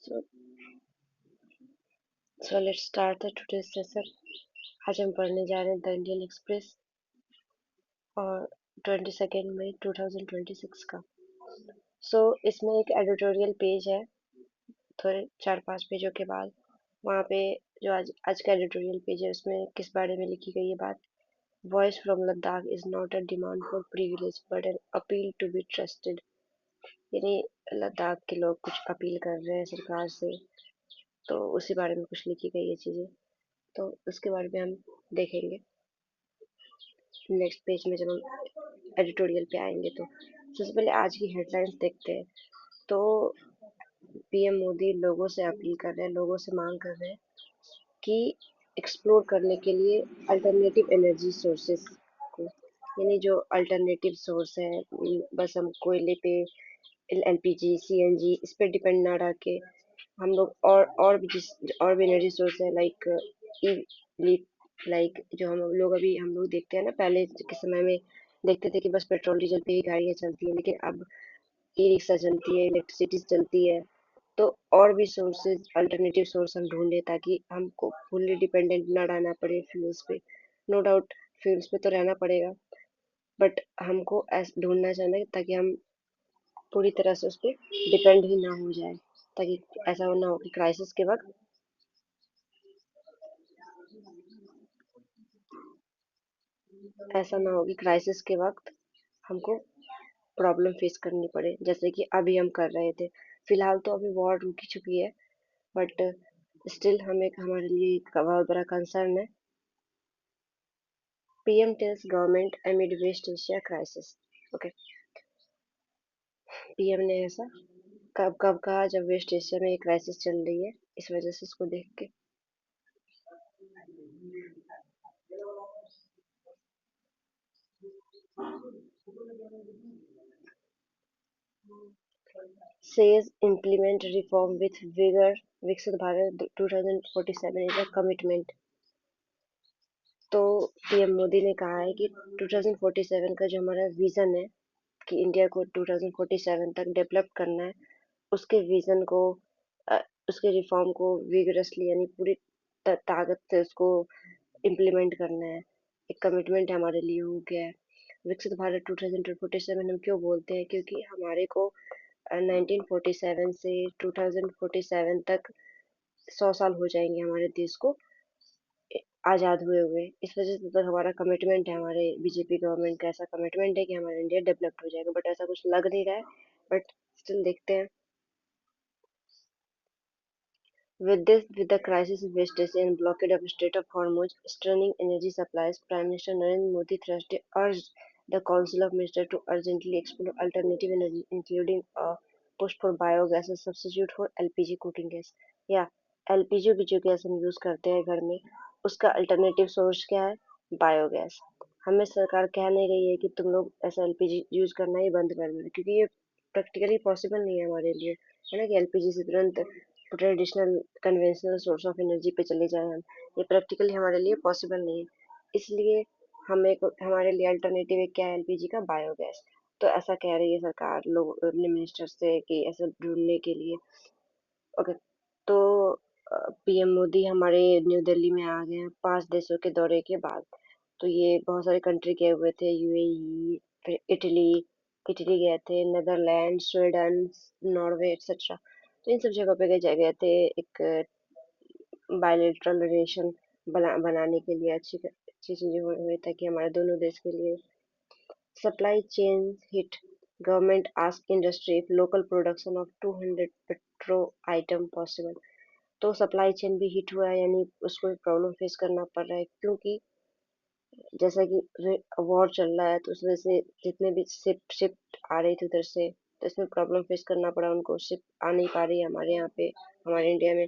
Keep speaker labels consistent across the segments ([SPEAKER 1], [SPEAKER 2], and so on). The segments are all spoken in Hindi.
[SPEAKER 1] So, so let's start the today's session. आज हम पढ़ने जा रहे हैं द इंडियन एक्सप्रेस और 22 मई 2026 का। इसमें एक एडिटोरियल पेज है, थोड़े 4-5 पेजों के बाद। वहाँ पे जो आज का एडिटोरियल पेज है उसमें किस बारे में लिखी गई है बात। Voice from Ladakh is not a demand for privilege but an appeal to be trusted. यानी लद्दाख के लोग कुछ अपील कर रहे हैं सरकार से, तो उसी बारे में कुछ लिखी गई है चीज़ें, तो उसके बारे में हम देखेंगे नेक्स्ट पेज में जब हम एडिटोरियल पे आएंगे। तो सबसे पहले आज की हेडलाइंस देखते हैं। तो पीएम मोदी लोगों से अपील कर रहे हैं, लोगों से मांग कर रहे हैं कि एक्सप्लोर करने के लिए अल्टरनेटिव एनर्जी सोर्सेस को, यानी जो अल्टरनेटिव सोर्स है, बस हम कोयले पे, एलपीजी, सीएनजी इस पे डिपेंड ना रह के हम लोग और भी एनर्जी सोर्स है लाइक लाइक जो हम लोग देखते हैं ना, पहले के समय में देखते थे कि बस पेट्रोल डीजल पे ही गाड़ियाँ चलती हैं, लेकिन अब ई रिक्शा चलती है, इलेक्ट्रिसिटी चलती है। तो और भी सोर्सेज, अल्टरनेटिव सोर्स हम ढूंढे ताकि हमको फुल्ली डिपेंडेंट ना रहना पड़े फ्यूल्स पे। नो डाउट फ्यूल्स पे तो रहना पड़ेगा, बट हमको ऐसा ढूंढना चाहिए ताकि हम पूरी तरह से उस पर डिपेंड ही ना हो जाए, ताकि ऐसा ना हो कि क्राइसिस के वक्त हमको प्रॉब्लम फेस करनी पड़े, जैसे कि अभी हम कर रहे थे। फिलहाल तो अभी वॉर रुक चुकी है, बट स्टिल हमारे लिए एक बहुत बड़ा कंसर्न है। PM tells government amid West Asia crisis. Okay, PM ने ऐसा कब कब कहा, जब वेस्ट एशिया में एक क्राइसिस चल रही है, इस वजह से इसको देख के। Says implement reform with vigour, विकसित भारत 2047 इज अ कमिटमेंट। तो पीएम मोदी ने कहा है कि 2047 का जो हमारा विजन है कि इंडिया को 2047 तक डेवलप करना है, उसके विजन को, अ, उसके रिफॉर्म को विगरसली यानी पूरी ताकत से उसको इम्प्लीमेंट करना है। एक कमिटमेंट हमारे लिए हो गया है। विकसित भारत 2047 हम क्यों बोलते हैं, क्योंकि हमारे को 1947 से 2047 तक 100 साल हो जाएंगे हमारे देश को आज़ाद हुए हुए। इस वजह से तो हमारा कमिटमेंट है, हमारे बीजेपी गवर्नमेंट का ऐसा कमिटमेंट है कि हमारा इंडिया डेवलप्ड हो जाएगा, बट ऐसा कुछ लग नहीं रहा है। बट स्टिल देखते हैं। With the crisis in West Asia and blockade of Strait of Hormuz straining energy supplies, Prime Minister Narendra Modi Thursday urged the Council of Ministers to urgently explore alternative energy, including a push for biogas as substitute for LPG cooking gas. या LPG की जो गैस हम यूज करते हैं घर में, उसका अल्टरनेटिव सोर्स क्या है? बायोगैस। हमें सरकार कह नहीं रही है कि तुम लोग ऐसा एलपीजी यूज करना ही बंद कर दो, क्योंकि ये प्रैक्टिकली पॉसिबल नहीं है हमारे लिए, है ना, कि एलपीजी से तुरंत traditional conventional source of energy पे चले जाएं हम। ये प्रैक्टिकली हमारे लिए पॉसिबल नहीं है, इसलिए हमारे लिए अल्टरनेटिव क्या है? एलपीजी का बायोगैस। तो ऐसा कह रही है सरकार लोग अपने मिनिस्टर से कि ऐसा ढूंढने के लिए। ओके, तो पीएम मोदी हमारे न्यू दिल्ली में आ गए हैं 5 देशों के दौरे के बाद। तो ये बहुत सारे कंट्री गए हुए थे, यूएई, फिर इटली, इटली गए थे, नेदरलैंड, स्वीडन, नॉर्वे एक्सेट्रा। तो इन सब जगह पे गए थे एक बायलैटरल रिलेशन बनाने के लिए, अच्छी अच्छी चीजें हुई ताकि हमारे दोनों देश के लिए। Supply chain hit, government ask industry if local production of 200 petro item possible. तो सप्लाई चेन भी हिट हुआ है, यानी उसको प्रॉब्लम फेस करना पड़ रहा है, क्योंकि जैसा कि वॉर चल रहा है, तो उसमें से जितने भी शिप आ रही थी उधर से, तो इसमें प्रॉब्लम फेस करना पड़ा उनको। शिप आ नहीं पा रही है हमारे यहाँ पे, हमारे इंडिया में।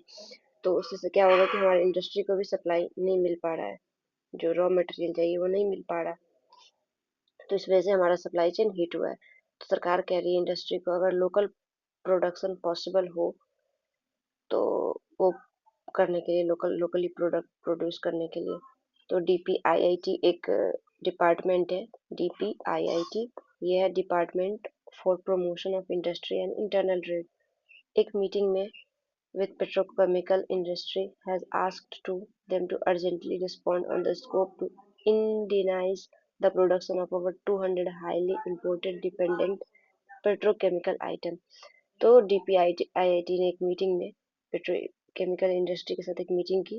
[SPEAKER 1] तो उससे से क्या होगा कि हमारी इंडस्ट्री को भी सप्लाई नहीं मिल पा रहा है, जो रॉ मटेरियल चाहिए वो नहीं मिल पा रहा। तो इस वजह से हमारा सप्लाई चेन हिट हुआ है। तो सरकार कह रही है इंडस्ट्री को अगर लोकल प्रोडक्शन पॉसिबल हो, तो वो करने के लिए, लोकली प्रोडक्ट प्रोड्यूस करने के लिए। तो डीपीआईआईटी एक डिपार्टमेंट है, डीपीआईआईटी, ये है department for promotion of industry and internal trade. एक मीटिंग में with petrochemical industry has asked to them to urgently respond on the scope to indemnise the production of over 200 highly imported dependent petrochemical item। तो डीपीआईआईटी ने एक मीटिंग में पेट्रोकेमिकल इंडस्ट्री के साथ एक मीटिंग की।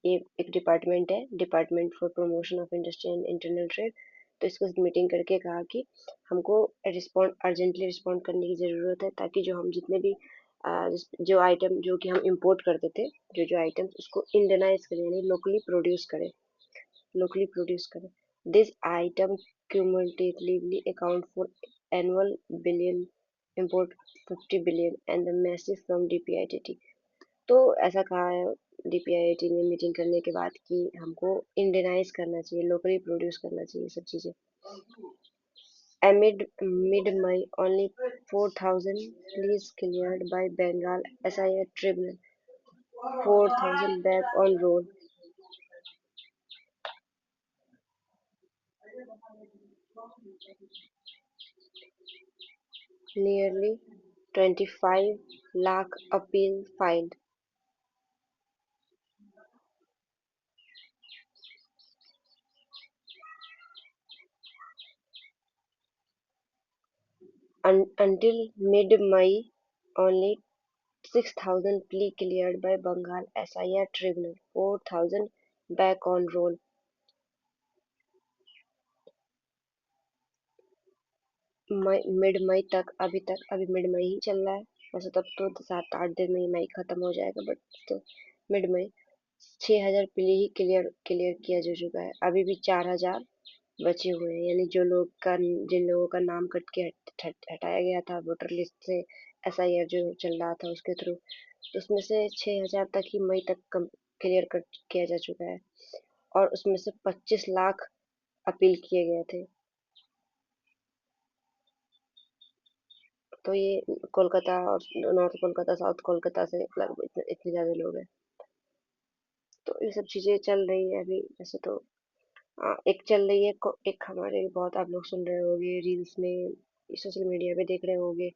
[SPEAKER 1] ये एक डिपार्टमेंट है, department for promotion of industry and internal trade. तो इसको मीटिंग करके कहा कि हमको अर्जेंटली रिस्पॉन्ड करने की ज़रूरत है, ताकि जो हम जितने भी जो आइटम जो कि हम इंपोर्ट करते थे, जो जो आइटम्स उसको इंडियनाइज करें, यानी लोकली प्रोड्यूस करें। This item cumulatively account for annual billion import 50 billion and the massive from DPIIT। तो ऐसा कहा है डीपीआईआईटी ने मीटिंग करने के बाद कि हमको इंडियनाइज करना चाहिए, लोकली प्रोड्यूस करना चाहिए सब चीज़ें। Amid mid-May, only 4,000 pleas cleared by Bengal SIA tribunal, 4,000 back on roll, nearly 25 lakh appeal filed, until mid-May, only 6,000 plea cleared by Bengal SIR tribunal, 4,000 back on roll। Mid मई तक, अभी मिड मई ही चल रहा है। वैसे तब तो 7-8 दिन में ही मई खत्म हो जाएगा, बट तो मिड मई 6,000 प्ली ही क्लियर क्लियर किया जा चुका है। अभी भी 4,000 बचे हुए हैं, यानी जिन लोगों का नाम कट के हटाया गया था वोटर लिस्ट से, एसआईआर जो चल रहा था उसके थ्रू, तो उसमें से 6,000 तक ही मई तक क्लियर कट किया जा चुका है। और उसमें से 25 लाख अपील किए गए थे। तो ये कोलकाता और नॉर्थ कोलकाता, साउथ कोलकाता से लगभग इतने ज्यादा लोग हैं। तो ये सब चीजें चल रही है अभी। वैसे तो एक चल रही है एक हमारे बहुत आप लोग सुन रहे होंगे रील्स में, सोशल मीडिया पे देख रहे होंगे,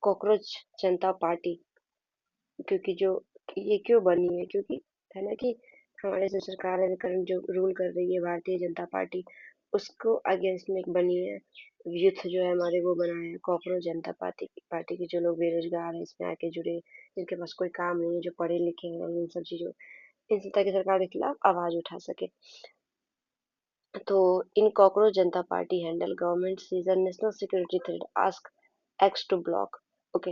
[SPEAKER 1] कॉकरोच जनता पार्टी। क्योंकि जो ये क्यों बनी है, क्योंकि है ना कि हमारे जो सरकार है, करंट जो रूल कर रही है भारतीय जनता पार्टी, उसको अगेंस्ट में एक बनी है। यूथ जो है हमारे वो बनाए हैं कॉकरोच जनता पार्टी के जो लोग बेरोजगार हैं, इसमें आके जुड़े, जिनके पास कोई काम नहीं है, जो पढ़े लिखे हैं, इन सब चीजों, इन सब ताकि सरकार के खिलाफ आवाज उठा सके। तो इन cockroach Janta party handle government सीजन national security threat asks X to block. Okay,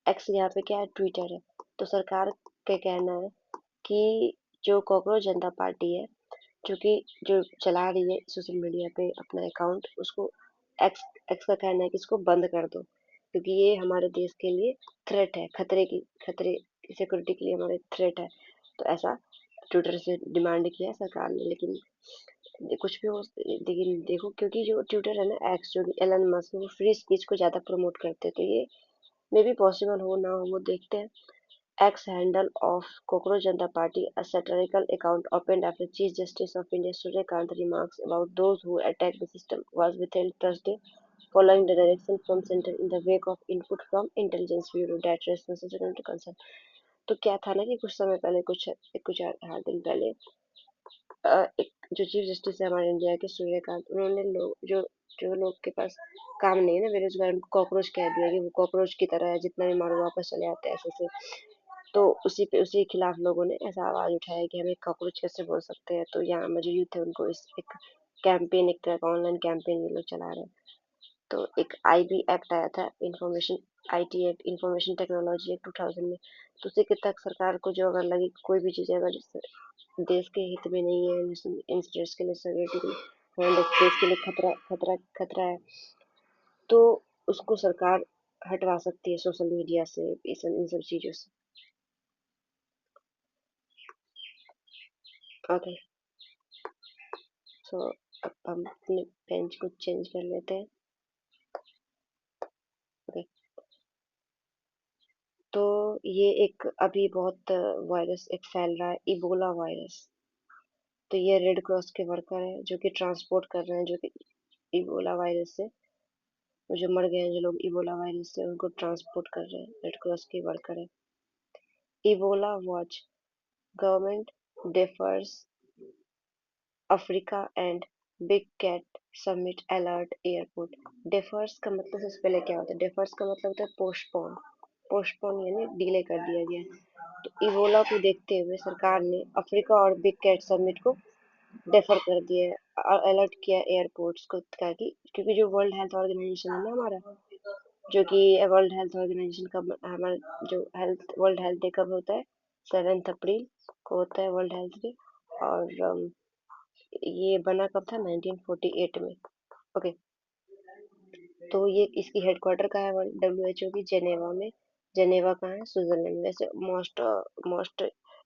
[SPEAKER 1] X यहाँ पे क्या है, ट्विटर है। तो सरकार का कहना है कि जो कॉकरोच जनता पार्टी है, जो कि जो चला रही है सोशल मीडिया पे अपना अकाउंट, उसको एक्स एक्स का कहना है कि इसको बंद कर दो, क्योंकि ये हमारे देश के लिए थ्रेट है, खतरे सिक्योरिटी के लिए हमारे थ्रेट है। तो ऐसा ट्विटर से डिमांड किया है सरकार ने। लेकिन कुछ भी हो, लेकिन देखो, क्योंकि जो ट्विटर है ना, एक्स, जो एलन मस्क, वो फ्री स्पीच को ज्यादा प्रमोट करते हैं, तो ये मे बी पॉसिबल हो ना हो, वो देखते हैं। X handle of Cockroach Janata Party, a satirical account opened after Chief Justice of India Surya Kant remarks about those who attack the system, was withheld Thursday following the direction from center in the wake of input from intelligence bureau that responses to concern। तो क्या था ना कि कुछ समय पहले, कुछ 8 दिन पहले, एक जो चीफ जस्टिस है हमारे इंडिया के, सूर्यकांत, उन्होंने लोग जो लोग के पास काम नहीं है ना, बेरोजगार, उनको कॉकरोच कह दिया कि वो कॉकरोच की तरह है, जितना भी मारो वापस चले आते हैं, ऐसे से। तो उसी के खिलाफ लोगों ने ऐसा आवाज उठाया कि हमें कॉकरोच कैसे बोल सकते हैं। तो यहाँ में जो यूथ है उनको इस एक कैंपेन, एक तरह का ऑनलाइन कैंपेन ये लोग चला रहे हैं। तो एक आईबी एक्ट आया था, information IT act, information technology act 2000 में। तो उसी के तहत सरकार को जो अगर लगे कोई भी चीज़ अगर देश के हित में नहीं है, इन स्टेट्स के लिए, सिक्योरिटी के लिए, देश के लिए खतरा है, तो उसको सरकार हटवा सकती है सोशल मीडिया से, इन सब चीज़ों से। ओके, सो अब हम अपने बेंच को चेंज कर लेते हैं। ओके, तो ये एक अभी बहुत वायरस एक फैल रहा है, इबोला वायरस। तो ये रेड क्रॉस के वर्कर हैं जो कि ट्रांसपोर्ट कर रहे हैं, जो कि इबोला वायरस से, वो जो मर गए हैं, जो लोग इबोला वायरस से, उनको ट्रांसपोर्ट कर रहे हैं, रेड क्रॉस के वर्कर है। Ebola watch. Government differs Africa and Big Cat Summit alert airport. Differs का मतलब सबसे पहले क्या होता है? differs का मतलब होता है पोस्टपोन। पोस्टपोन यानी डिले कर दिया गया। तो इबोला को देखते हुए सरकार ने अफ्रीका और बिग कैट समिट को डेफर कर दिया है और अलर्ट किया एयरपोर्ट्स को, ताकि क्योंकि जो वर्ल्ड हेल्थ ऑर्गेनाइजेशन है ना हमारा, जो कि वर्ल्ड हेल्थ ऑर्गेनाइजेशन का हमारा जो हेल्थ वर्ल्ड हेल्थ डे कब होता है? 7 अप्रैल को होता है वर्ल्ड हेल्थ डे। और ये बना कब था? 1948 में। ओके। तो ये इसकी हेडक्वार्टर कहाँ है डब्ल्यू एच ओ की? जेनेवा में। जेनेवा कहाँ है? स्विट्जरलैंड में। वैसे मोस्ट मोस्ट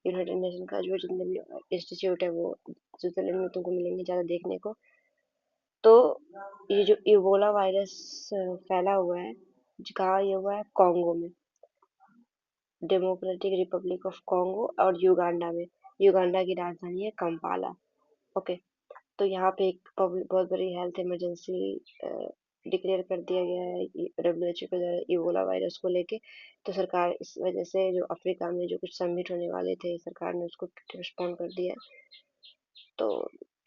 [SPEAKER 1] यूनाइटेड नेशन का जो जितने भी इंस्टीट्यूट है वो स्विट्जरलैंड में तुमको मिलेंगे ज़्यादा देखने को। तो ये जो इबोला वायरस फैला हुआ है, कहाँ ये हुआ है? कॉन्गो में, डेमोक्रेटिक रिपब्लिक ऑफ कॉन्गो और युगांडा में। युगांडा की राजधानी है कंपाला। ओके। तो यहाँ पे एक बहुत बड़ी हेल्थ इमरजेंसी डिक्लेयर कर दिया गया है डब्ल्यूएचओ के द्वारा इबोला वायरस को लेके। तो सरकार इस वजह से जो अफ्रीका में जो कुछ सबमिट होने वाले थे, सरकार ने उसको पोस्टपोन कर दिया है। तो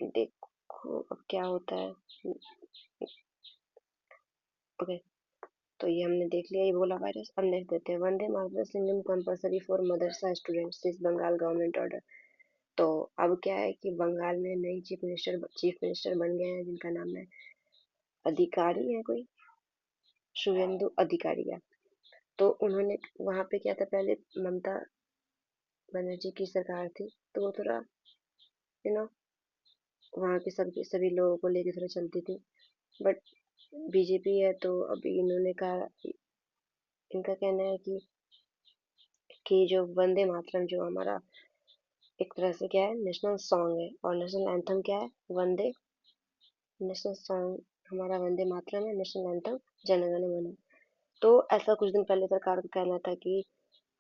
[SPEAKER 1] देखो अब क्या होता है। ओके। तो ये हमने देख लिया इबोला वायरस। अब नेक्स्ट देते हैं Vande Mataram singing compulsory for madrasa students इस बंगाल गवर्नमेंट ऑर्डर। तो अब क्या है कि बंगाल में नई चीफ मिनिस्टर बन गए हैं, जिनका नाम है अधिकारी है कोई, शुभेंदु अधिकारी है। तो उन्होंने वहां पे क्या था, पहले ममता बनर्जी की सरकार थी, तो वो थोड़ा यू नो वहाँ के सभी लोगों को लेके थोड़ा चलती थी। बट बीजेपी है तो अभी इन्होंने कहा, इनका कहना है कि जो वंदे मातरम जो हमारा एक तरह से क्या है, नेशनल सॉन्ग है, और नेशनल एंथम क्या है? वंदे। नेशनल सॉन्ग हमारा वंदे मातरम है, नेशनल एंथम जन गण मन। तो ऐसा कुछ दिन पहले सरकार का कहना था कि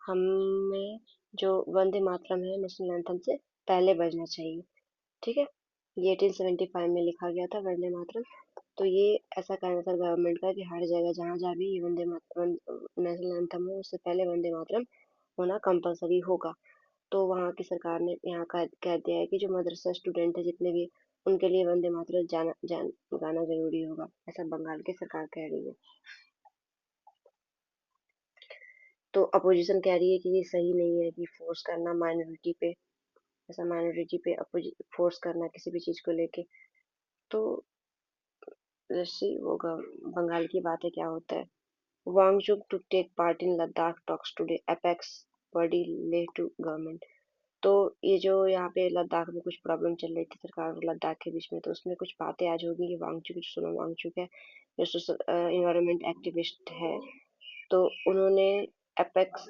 [SPEAKER 1] हमें जो वंदे मातरम है नेशनल एंथम से पहले बजना चाहिए। ठीक है। ये 1875 में लिखा गया था वंदे मातरम। तो ये ऐसा कहना था गवर्नमेंट का कि हर जगह जहाँ जहाँ भी ये वंदे मातरम नेशनल एंथम हो, उससे पहले वंदे मातरम होना कंपलसरी होगा। तो वहाँ की सरकार ने यहाँ का कह दिया है कि जो मदरसा स्टूडेंट है जितने भी, उनके लिए वंदे मातरम गाना जरूरी होगा, ऐसा बंगाल की सरकार कह रही है। तो अपोजिशन कह रही है कि ये सही नहीं है कि फोर्स करना माइनॉरिटी पे, ऐसा माइनॉरिटी पे फोर्स करना किसी भी चीज को लेके। तो जैसे वो बंगाल की बात है क्या होता है। Wangchuk to take part in Ladakh talks today apex body Leh to government. तो ये जो यहाँ पे लद्दाख में कुछ प्रॉब्लम चल रही थी सरकार और लद्दाख के बीच में, तो उसमें कुछ बातें आज होगी कि वांगचुक, जो सोनम वांगचुक है, जो इन्वायरमेंट एक्टिविस्ट है, तो उन्होंने अपेक्स